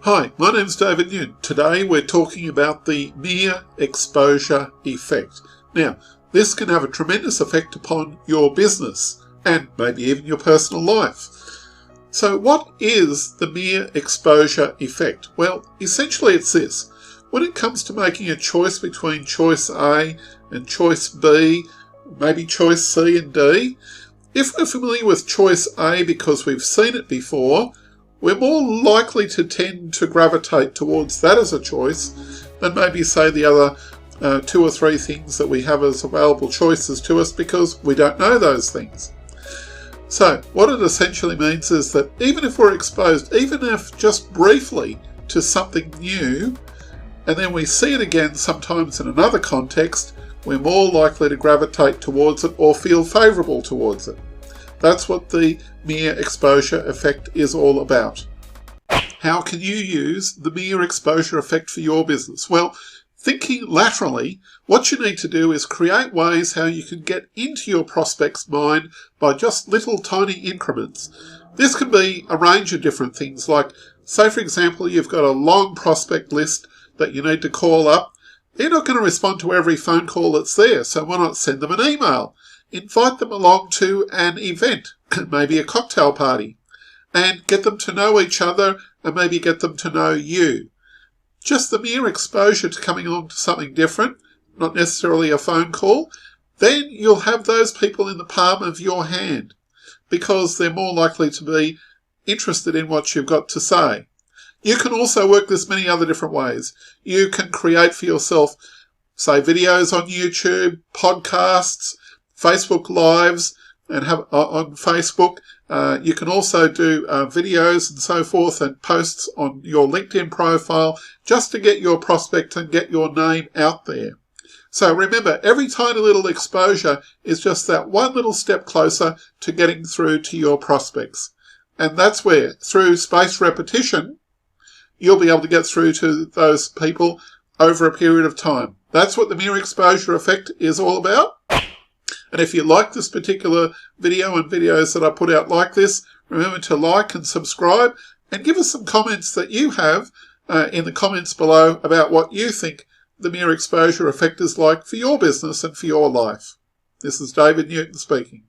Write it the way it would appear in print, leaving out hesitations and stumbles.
Hi, my name's David Newton. Today we're talking about the mere exposure effect. Now, this can have a tremendous effect upon your business and maybe even your personal life. So what is the mere exposure effect? Well, essentially it's this. When it comes to making a choice between choice A and choice B, maybe choice C and D, if we're familiar with choice A because we've seen it before, we're more likely to tend to gravitate towards that as a choice than maybe say the other two or three things that we have as available choices to us because we don't know those things. So what it essentially means is that even if we're exposed, even if just briefly, to something new, and then we see it again sometimes in another context, we're more likely to gravitate towards it or feel favourable towards it. That's what the mere exposure effect is all about. How can you use the mere exposure effect for your business? Well, thinking laterally, what you need to do is create ways how you can get into your prospect's mind by just little tiny increments. This can be a range of different things, like, say for example, you've got a long prospect list that you need to call up. They're not going to respond to every phone call that's there, so why not send them an email? Invite them along to an event, maybe a cocktail party, and get them to know each other and maybe get them to know you. Just the mere exposure to coming along to something different, not necessarily a phone call, then you'll have those people in the palm of your hand because they're more likely to be interested in what you've got to say. You can also work this many other different ways. You can create for yourself, say, videos on YouTube, podcasts, Facebook Lives, and have on Facebook. You can also do videos and so forth and posts on your LinkedIn profile just to get your prospect and get your name out there. So remember, every tiny little exposure is just that one little step closer to getting through to your prospects. And that's where, through spaced repetition, you'll be able to get through to those people over a period of time. That's what the mere exposure effect is all about. And if you like this particular video and videos that I put out like this, remember to like and subscribe and give us some comments that you have in the comments below about what you think the mere exposure effect is like for your business and for your life. This is David Newton speaking.